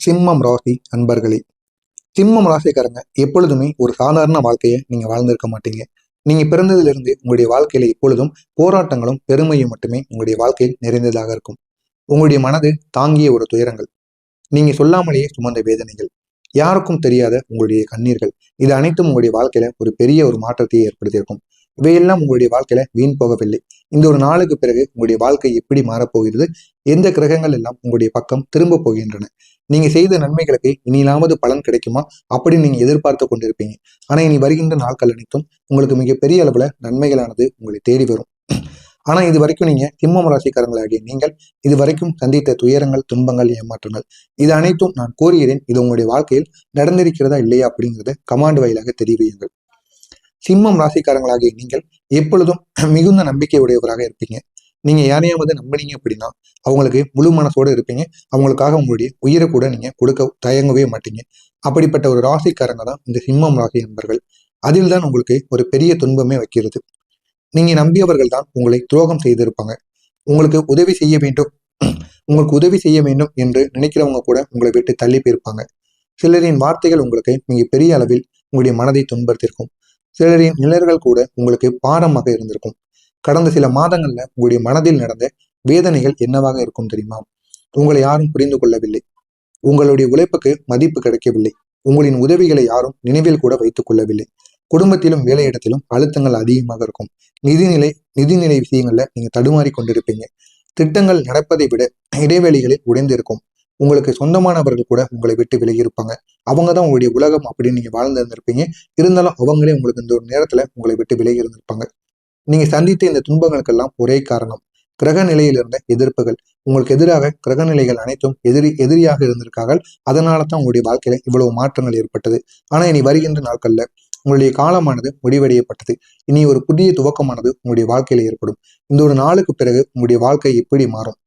சிம்மம் ராசி அன்பர்களே. சிம்மம் ராசிக்காரங்க எப்பொழுதுமே ஒரு சாதாரண வாழ்க்கையை நீங்க வாழ்ந்திருக்க மாட்டீங்க. நீங்க பிறந்ததிலிருந்து உங்களுடைய வாழ்க்கையில எப்பொழுதும் போராட்டங்களும் பெருமையும் மட்டுமே உங்களுடைய வாழ்க்கையில் நிறைந்ததாக இருக்கும். உங்களுடைய மனது தாங்கிய ஒரு துயரங்கள், நீங்க சொல்லாமலேயே சுமந்த வேதனைகள், யாருக்கும் தெரியாத உங்களுடைய கண்ணீர்கள், இது அனைத்தும் உங்களுடைய வாழ்க்கையில ஒரு பெரிய ஒரு மாற்றத்தை ஏற்படுத்தியிருக்கும். இவையெல்லாம் உங்களுடைய வாழ்க்கையில வீண் போகவில்லை. இந்த ஒரு நாளுக்கு பிறகு உங்களுடைய வாழ்க்கை எப்படி மாறப்போகிறது, எந்த கிரகங்கள் எல்லாம் உங்களுடைய பக்கம் திரும்ப போகின்றன, நீங்க செய்த நன்மைகளுக்கு இனியாவது பலன் கிடைக்குமா அப்படின்னு நீங்க எதிர்பார்த்து கொண்டிருப்பீங்க. ஆனா இனி வருகின்ற நாட்கள் அனைத்தும் உங்களுக்கு மிகப்பெரிய அளவுல நன்மைகளானது உங்களை தேடி வரும். ஆனா இது வரைக்கும் நீங்க சிம்மம் ராசிக்காரங்களாகிய நீங்கள் இது வரைக்கும் சந்தித்த துயரங்கள், துன்பங்கள், ஏமாற்றங்கள், இது அனைத்தும் நான் கூறுகிறேன். இது உங்களுடைய வாழ்க்கையில் நடந்திருக்கிறதா இல்லையா அப்படிங்கிறத கமாண்ட் வாயிலாக தெரிவியுங்கள். சிம்மம் ராசிக்காரங்களாகிய நீங்கள் எப்பொழுதும் மிகுந்த நம்பிக்கை உடையவராக இருப்பீங்க. நீங்க யாரையாவது நம்பினீங்க அப்படின்னா அவங்களுக்கு முழு மனசோடு இருப்பீங்க. அவங்களுக்காக உங்களுடைய உயிரை கூட நீங்க கொடுக்க தயங்கவே மாட்டீங்க. அப்படிப்பட்ட ஒரு ராசிக்காரங்க தான் இந்த சிம்மம் ராசி நண்பர்கள். அதில் தான் உங்களுக்கு ஒரு பெரிய துன்பமே வைக்கிறது. நீங்க நம்பியவர்கள் தான் உங்களை துரோகம் செய்திருப்பாங்க. உங்களுக்கு உதவி செய்ய வேண்டும் உங்களுக்கு உதவி செய்ய வேண்டும் என்று நினைக்கிறவங்க கூட உங்களை விட்டு தள்ளி போயிருப்பாங்க. சிலரின் வார்த்தைகள் உங்களுக்கு மிக பெரிய அளவில் உங்களுடைய மனதை துன்படுத்தியிருக்கும். சிலரின் நிழல்கள் கூட உங்களுக்கு பாரமாக இருந்திருக்கும். கடந்த சில மாதங்கள்ல உங்களுடைய மனதில் நடந்த வேதனைகள் என்னவாக இருக்கும் தெரியுமா? உங்களை யாரும் புரிந்து கொள்ளவில்லை. உங்களுடைய உழைப்புக்கு மதிப்பு கிடைக்கவில்லை. உங்களின் உதவிகளை யாரும் நினைவில் கூட வைத்துக் கொள்ளவில்லை. குடும்பத்திலும் வேலையிடத்திலும் அழுத்தங்கள் அதிகமாக இருக்கும். நிதிநிலை விஷயங்கள்ல நீங்க தடுமாறி கொண்டிருப்பீங்க. திட்டங்கள் நடப்பதை விட இடைவெளிகளில் உடைந்திருக்கும். உங்களுக்கு சொந்தமானவர்கள் கூட உங்களை விட்டு விலகி இருப்பாங்க. அவங்க தான் உங்களுடைய உலகம் அப்படின்னு நீங்க வாழ்ந்து இருந்திருப்பீங்க. இருந்தாலும் அவங்களே உங்களுக்கு இந்த ஒரு நேரத்துல உங்களை விட்டு விலகி இருந்திருப்பாங்க. நீங்க சந்தித்த இந்த துன்பங்களுக்கெல்லாம் ஒரே காரணம் கிரக நிலையில் இருந்த எதிர்ப்புகள். உங்களுக்கு எதிராக கிரக நிலைகள் அனைத்தும் எதிரியாக இருந்திருக்கார்கள். அதனால தான் உங்களுடைய வாழ்க்கையில இவ்வளவு மாற்றங்கள் ஏற்பட்டது. ஆனா இனி வருகின்ற நாட்கள்ல உங்களுடைய காலமானது முடிவடையப்பட்டது. இனி ஒரு புதிய துவக்கமானது உங்களுடைய வாழ்க்கையில ஏற்படும். இந்த ஒரு நாளுக்கு பிறகு உங்களுடைய வாழ்க்கை எப்படி மாறும்,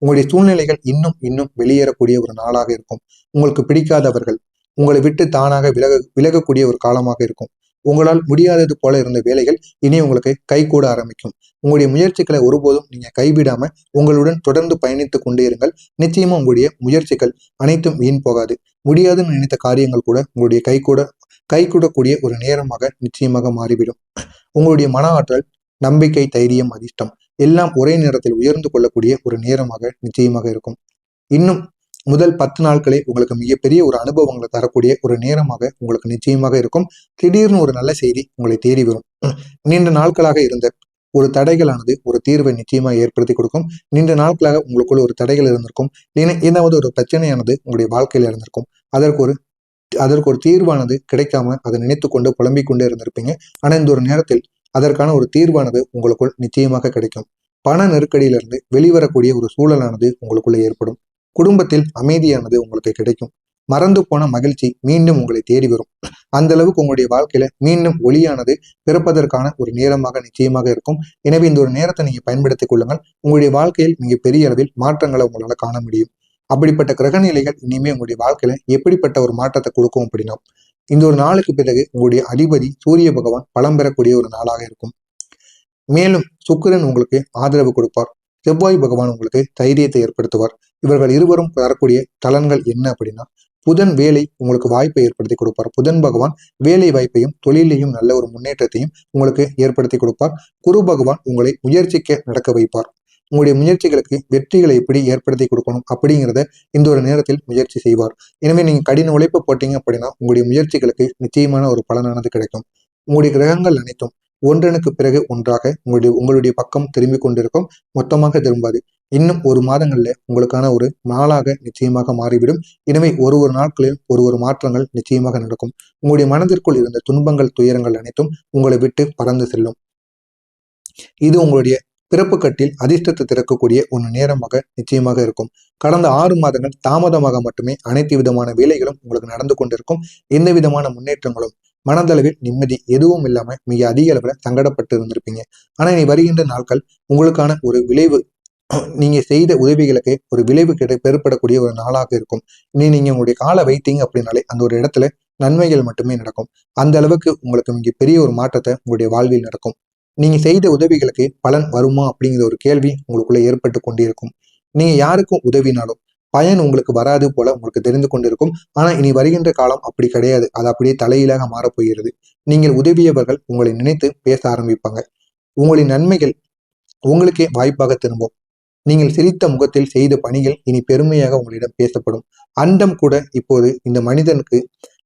உங்களுடைய சூழ்நிலைகள் இன்னும் இன்னும் வெளியேறக்கூடிய ஒரு நாளாக இருக்கும். உங்களுக்கு பிடிக்காதவர்கள் உங்களை விட்டு தானாக விலகக்கூடிய ஒரு காலமாக இருக்கும். உங்களால் முடியாதது போல இருந்த வேலைகள் இனி உங்களுக்கு கைகூட ஆரம்பிக்கும். உங்களுடைய முயற்சிகளை ஒருபோதும் நீங்க கைவிடாம உங்களுடன் தொடர்ந்து பயணித்துக் கொண்டே இருங்கள். நிச்சயமா உங்களுடைய முயற்சிகள் அனைத்தும் வீண் போகாது. முடியாதுன்னு நினைத்த காரியங்கள் கூட உங்களுடைய கைகூடக்கூடிய ஒரு நேரமாக நிச்சயமாக மாறிவிடும். உங்களுடைய மன ஆற்றல், நம்பிக்கை, தைரியம், அதிர்ஷ்டம் எல்லாம் ஒரே நேரத்தில் உயர்ந்து கொள்ளக்கூடிய ஒரு நேரமாக நிச்சயமாக இருக்கும். இன்னும் முதல் 10 நாட்களே உங்களுக்கு மிகப்பெரிய ஒரு அனுபவங்களை தரக்கூடிய ஒரு நேரமாக உங்களுக்கு நிச்சயமாக இருக்கும். திடீர்னு ஒரு நல்ல செய்தி உங்களை தேடி வரும். நீண்ட நாட்களாக இருந்த ஒரு தடைகளானது ஒரு தீர்வை நிச்சயமாக ஏற்படுத்தி கொடுக்கும். நீண்ட நாட்களாக உங்களுக்குள்ள ஒரு தடைகள் இருந்திருக்கும். ஏதாவது ஒரு பிரச்சனையானது உங்களுடைய வாழ்க்கையில இருந்திருக்கும். அதற்கு ஒரு தீர்வானது கிடைக்காம அதை நினைத்து கொண்டு புலம்பிக் கொண்டே இருந்திருப்பீங்க. ஆனா இந்த ஒரு நேரத்தில் அதற்கான ஒரு தீர்வானது உங்களுக்குள் நிச்சயமாக கிடைக்கும். பண நெருக்கடியிலிருந்து வெளிவரக்கூடிய ஒரு சூழலானது உங்களுக்குள்ள ஏற்படும். குடும்பத்தில் அமைதியானது உங்களுக்கு கிடைக்கும். மறந்து போன மகிழ்ச்சி மீண்டும் உங்களை தேடி வரும். அந்த அளவுக்கு உங்களுடைய வாழ்க்கையில மீண்டும் ஒளியானது பிறப்பதற்கான ஒரு நேரமாக நிச்சயமாக இருக்கும். எனவே இந்த ஒரு நேரத்தை நீங்க பயன்படுத்திக் கொள்ளுங்கள். உங்களுடைய வாழ்க்கையில் மிக பெரிய அளவில் மாற்றங்களை உங்களால காண முடியும். அப்படிப்பட்ட கிரகநிலைகள் இனிமே உங்களுடைய வாழ்க்கையில எப்படிப்பட்ட ஒரு மாற்றத்தை கொடுக்கும் அப்படின்னா, இந்த ஒரு நாளுக்கு பிறகு உங்களுடைய அதிபதி சூரிய பகவான் பலம் பெறக்கூடிய ஒரு நாளாக இருக்கும். மேலும் சுக்கிரன் உங்களுக்கு ஆதரவு கொடுப்பார். செவ்வாய் பகவான் உங்களுக்கு தைரியத்தை ஏற்படுத்துவார். இவர்கள் இருவரும் தரக்கூடிய பலன்கள் என்ன அப்படின்னா, புதன் வேலை உங்களுக்கு வாய்ப்பை ஏற்படுத்தி கொடுப்பார். புதன் பகவான் வேலை வாய்ப்பையும் தொழிலையும் நல்ல ஒரு முன்னேற்றத்தையும் உங்களுக்கு ஏற்படுத்தி கொடுப்பார். குரு பகவான் உங்களை முயற்சிக்க நடக்க வைப்பார். உங்களுடைய முயற்சிகளுக்கு வெற்றிகளை எப்படி ஏற்படுத்தி கொடுக்கணும் அப்படிங்கிறத இந்த ஒரு நேரத்தில் முயற்சி செய்வார். எனவே நீங்க கடின உழைப்பு போட்டீங்க அப்படின்னா உங்களுடைய முயற்சிகளுக்கு நிச்சயமான ஒரு பலனானது கிடைக்கும். உங்களுடைய கிரகங்கள் அனைத்தும் ஒன்றனுக்கு பிறகு ஒன்றாக உங்களுடைய பக்கம் திரும்பி கொண்டிருக்கும். மொத்தமாக திரும்பாது. இன்னும் ஒரு மாதங்கள்ல உங்களுக்கான ஒரு நாளாக நிச்சயமாக மாறிவிடும். எனவே ஒரு நாட்களில் ஒரு மாற்றங்கள் நிச்சயமாக நடக்கும். உங்களுடைய மனதிற்குள் இருந்த துன்பங்கள், துயரங்கள் அனைத்தும் உங்களை விட்டு பறந்து செல்லும். இது உங்களுடைய பிறப்பு கட்டில் அதிர்ஷ்டத்தை திறக்கக்கூடிய ஒரு நேரமாக நிச்சயமாக இருக்கும். கடந்த 6 மாதங்கள் தாமதமாக மட்டுமே அனைத்து விதமான வேலைகளும் உங்களுக்கு நடந்து கொண்டிருக்கும். எந்த விதமான முன்னேற்றங்களும், மனதளவில் நிம்மதி எதுவும் இல்லாம மிக அதிக அளவுல சங்கடப்பட்டு இருந்திருப்பீங்க. ஆனா இனி வருகின்ற நாட்கள் உங்களுக்கான ஒரு விளைவு, நீங்க செய்த உதவிகளுக்கு ஒரு விளைவு பெறப்படக்கூடிய ஒரு நாளாக இருக்கும். இனி நீங்க உங்களுடைய காலை வைத்தீங்க அப்படின்னாலே அந்த ஒரு இடத்துல நன்மைகள் மட்டுமே நடக்கும். அந்த அளவுக்கு உங்களுக்கு மிக பெரிய ஒரு மாற்றத்தை உங்களுடைய வாழ்வில் நடக்கும். நீங்க செய்த உதவிகளுக்கு பலன் வருமா அப்படிங்கிற ஒரு கேள்வி உங்களுக்குள்ள ஏற்பட்டு கொண்டே இருக்கும். நீங்க யாருக்கும் உதவினாலும் பயன் உங்களுக்கு வராது போல உங்களுக்கு தெரிந்து கொண்டிருக்கும். ஆனா இனி வருகின்ற காலம் அப்படி கிடையாது. அது அப்படியே தலையிலாக மாறப்போகிறது. நீங்கள் உதவியவர்கள் உங்களை நினைத்து பேச ஆரம்பிப்பாங்க. உங்களின் நன்மைகள் உங்களுக்கே வாய்ப்பாக திரும்பும். நீங்கள் சிரித்த முகத்தில் செய்த பணிகள் இனி பெருமையாக உங்களிடம் பேசப்படும். அண்டம் கூட இப்போது இந்த மனிதனுக்கு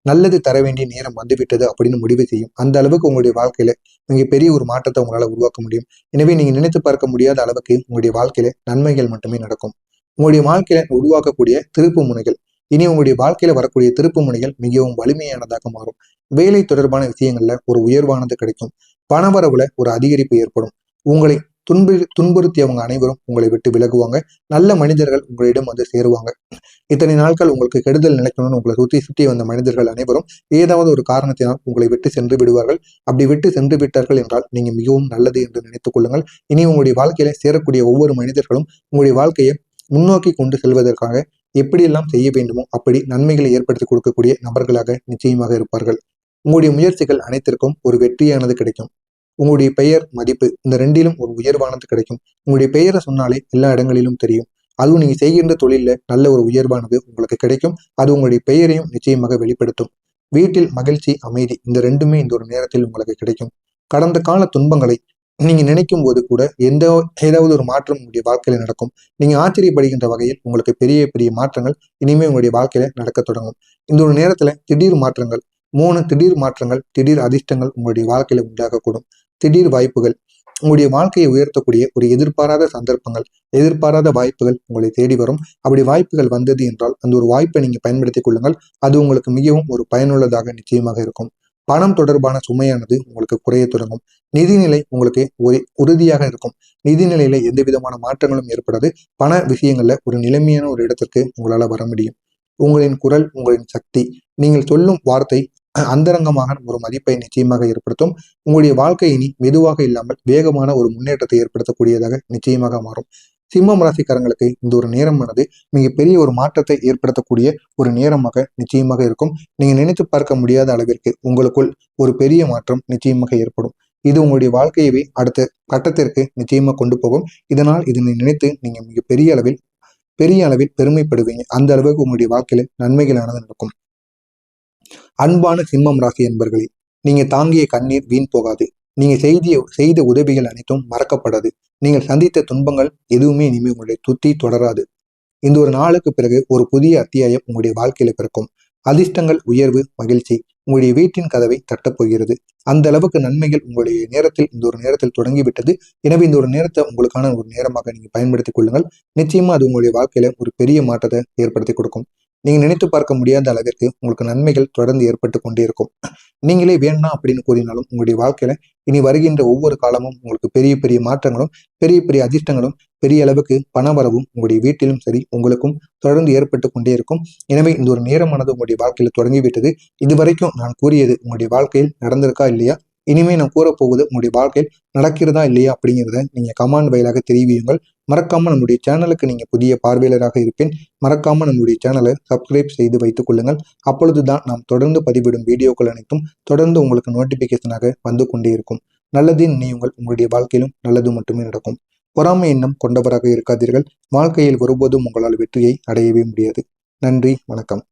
நல்லது தர வேண்டிய நேரம் வந்துவிட்டது அப்படின்னு முடிவு செய்யும். அந்த அளவுக்கு உங்களுடைய வாழ்க்கையில மிகப்பெரிய ஒரு மாற்றத்தை உங்களால உருவாக்க முடியும். எனவே நீங்க நினைத்து பார்க்க முடியாத அளவுக்கு உங்களுடைய வாழ்க்கையில நன்மைகள் மட்டுமே நடக்கும். உங்களுடைய வாழ்க்கையில உருவாக்கக்கூடிய திருப்பு முனைகள், இனி உங்களுடைய வாழ்க்கையில வரக்கூடிய திருப்பு முனைகள் மிகவும் வலிமையானதாக மாறும். வேலை தொடர்பான விஷயங்கள்ல ஒரு உயர்வானது கிடைக்கும். பணவரவுல ஒரு அதிகரிப்பு ஏற்படும். உங்களை துன்புறுத்தியவங்க அனைவரும் உங்களை விட்டு விலகுவாங்க. நல்ல மனிதர்கள் உங்களிடம் வந்து சேருவாங்க. இத்தனை நாட்கள் உங்களுக்கு கெடுதல் நினைக்கணும்னு உங்களை சுற்றி சுற்றி வந்த மனிதர்கள் அனைவரும் ஏதாவது ஒரு காரணத்தினால் உங்களை விட்டு சென்று விடுவார்கள். அப்படி விட்டு சென்று விட்டார்கள் என்றால் நீங்க மிகவும் நல்லது என்று நினைத்துக் கொள்ளுங்கள். இனி உங்களுடைய வாழ்க்கையில சேரக்கூடிய ஒவ்வொரு மனிதர்களும் உங்களுடைய வாழ்க்கையை முன்னோக்கி கொண்டு செல்வதற்காக எப்படியெல்லாம் செய்ய வேண்டுமோ அப்படி நன்மைகளை ஏற்படுத்தி கொடுக்கக்கூடிய நபர்களாக நிச்சயமாக இருப்பார்கள். உங்களுடைய முயற்சிகள் அனைத்திற்கும் ஒரு வெற்றியானது கிடைக்கும். உங்களுடைய பெயர் மதிப்பு இந்த ரெண்டிலும் ஒரு உயர்வானது கிடைக்கும். உங்களுடைய பெயரை சொன்னாலே எல்லா இடங்களிலும் தெரியும். அதுவும் நீங்க செய்கின்ற தொழில நல்ல ஒரு உயர்வானது உங்களுக்கு கிடைக்கும். அது உங்களுடைய பெயரையும் நிச்சயமாக வெளிப்படுத்தும். வீட்டில் மகிழ்ச்சி, அமைதி இந்த ரெண்டுமே இந்த ஒரு நேரத்தில் உங்களுக்கு கிடைக்கும். கடந்த கால துன்பங்களை நீங்க நினைக்கும் போது கூட ஏதாவது ஒரு மாற்றம் உங்களுடைய வாழ்க்கையில நடக்கும். நீங்க ஆச்சரியப்படுகின்ற வகையில் உங்களுக்கு பெரிய பெரிய மாற்றங்கள் இனிமே உங்களுடைய வாழ்க்கையில நடக்க தொடங்கும். இந்த ஒரு நேரத்துல திடீர் மாற்றங்கள், 3 திடீர் மாற்றங்கள், திடீர் அதிர்ஷ்டங்கள் உங்களுடைய வாழ்க்கையில உண்டாகக்கூடும். திடீர் வாய்ப்புகள், உங்களுடைய வாழ்க்கையை உயர்த்தக்கூடிய ஒரு எதிர்பாராத சந்தர்ப்பங்கள், எதிர்பாராத வாய்ப்புகள் உங்களை தேடி வரும். அப்படி வாய்ப்புகள் வந்தது என்றால் அந்த ஒரு வாய்ப்பை நீங்க பயன்படுத்திக் கொள்ளுங்கள். அது உங்களுக்கு மிகவும் ஒரு பயனுள்ளதாக நிச்சயமாக இருக்கும். பணம் தொடர்பான சுமையானது உங்களுக்கு குறைய தொடங்கும். நிதிநிலை உங்களுக்கு ஒரு உறுதியாக இருக்கும். நிதிநிலையில எந்த விதமான மாற்றங்களும் ஏற்படாது. பண விஷயங்கள்ல ஒரு நிலைமையான ஒரு இடத்திற்கு உங்களால வர முடியும். உங்களின் குரல், உங்களின் சக்தி, நீங்கள் சொல்லும் வார்த்தை அந்தரங்கமாக ஒரு மதிப்பை நிச்சயமாக ஏற்படுத்தும். உங்களுடைய வாழ்க்கை இனி மெதுவாக இல்லாமல் வேகமான ஒரு முன்னேற்றத்தை ஏற்படுத்தக்கூடியதாக நிச்சயமாக மாறும். சிம்மம் ராசிக்காரங்களுக்கு இந்த ஒரு நேரமானது மிகப்பெரிய ஒரு மாற்றத்தை ஏற்படுத்தக்கூடிய ஒரு நேரமாக நிச்சயமாக இருக்கும். நீங்க நினைத்து பார்க்க முடியாத அளவிற்கு உங்களுக்குள் ஒரு பெரிய மாற்றம் நிச்சயமாக ஏற்படும். இது உங்களுடைய வாழ்க்கையவே அடுத்த கட்டத்திற்கு நிச்சயமாக கொண்டு போகும். இதனால் இதனை நினைத்து நீங்க மிக பெரிய அளவில் பெருமைப்படுவீங்க. அந்த அளவுக்கு உங்களுடைய வாழ்க்கையில நன்மைகளானது நடக்கும். அன்பான சிம்மம் ராசி என்பர்களே, நீங்க தாங்கிய கண்ணீர் வீண் போகாது. நீங்க செய்த உதவிகள் அனைத்தும் மறக்கப்படாது. நீங்கள் சந்தித்த துன்பங்கள் எதுவுமே இனிமே உங்களுடைய சுத்தி தொடராது. இந்த ஒரு நாளுக்கு பிறகு ஒரு புதிய அத்தியாயம் உங்களுடைய வாழ்க்கையில பிறக்கும். அதிர்ஷ்டங்கள், உயர்வு, மகிழ்ச்சி உங்களுடைய வீட்டின் கதவை தட்டப்போகிறது. அந்த அளவுக்கு நன்மைகள் உங்களுடைய நேரத்தில் இந்த ஒரு நேரத்தில் தொடங்கிவிட்டது. எனவே இந்த ஒரு நேரத்தை உங்களுக்கான ஒரு நேரமாக நீங்க பயன்படுத்திக் கொள்ளுங்கள். நிச்சயமா அது உங்களுடைய வாழ்க்கையில ஒரு பெரிய மாற்றத்தை ஏற்படுத்தி கொடுக்கும். நீங்க நினைத்து பார்க்க முடியாத அளவிற்கு உங்களுக்கு நன்மைகள் தொடர்ந்து ஏற்பட்டு கொண்டே இருக்கும். நீங்களே வேண்டாம் அப்படின்னு கூறினாலும் உங்களுடைய வாழ்க்கையில இனி வருகின்ற ஒவ்வொரு காலமும் உங்களுக்கு பெரிய பெரிய மாற்றங்களும், பெரிய பெரிய அதிர்ஷ்டங்களும், பெரிய அளவுக்கு பணவரவும் உங்களுடைய வீட்டிலும் சரி உங்களுக்கும் தொடர்ந்து ஏற்பட்டு கொண்டே இருக்கும். எனவே இந்த ஒரு நேரமானது உங்களுடைய வாழ்க்கையில தொடங்கிவிட்டது. இதுவரைக்கும் நான் கூறியது உங்களுடைய வாழ்க்கையில் நடந்திருக்கா இல்லையா, இனிமே நான் கூறப்போவது உங்களுடைய வாழ்க்கையில் நடக்கிறதா இல்லையா அப்படிங்கிறத நீங்க கமெண்ட் வாயிலாக தெரிவியுங்கள். மறக்காம நம்முடைய சேனலுக்கு நீங்க புதிய பார்வையாளராக இருப்பேன். மறக்காம நம்முடைய சேனலை சப்ஸ்கிரைப் செய்து வைத்துக் கொள்ளுங்கள். அப்பொழுதுதான் நாம் தொடர்ந்து பதிவிடும் வீடியோக்கள் அனைத்தும் தொடர்ந்து உங்களுக்கு நோட்டிபிகேஷனாக வந்து கொண்டே இருக்கும். நல்லதே நினையுங்கள், உங்களுடைய வாழ்க்கையிலும் நல்லது மட்டுமே நடக்கும். பொறாமை எண்ணம் கொண்டவராக இருக்காதீர்கள். வாழ்க்கையில் ஒருபோதும் உங்களால் வெற்றியை அடையவே முடியாது. நன்றி, வணக்கம்.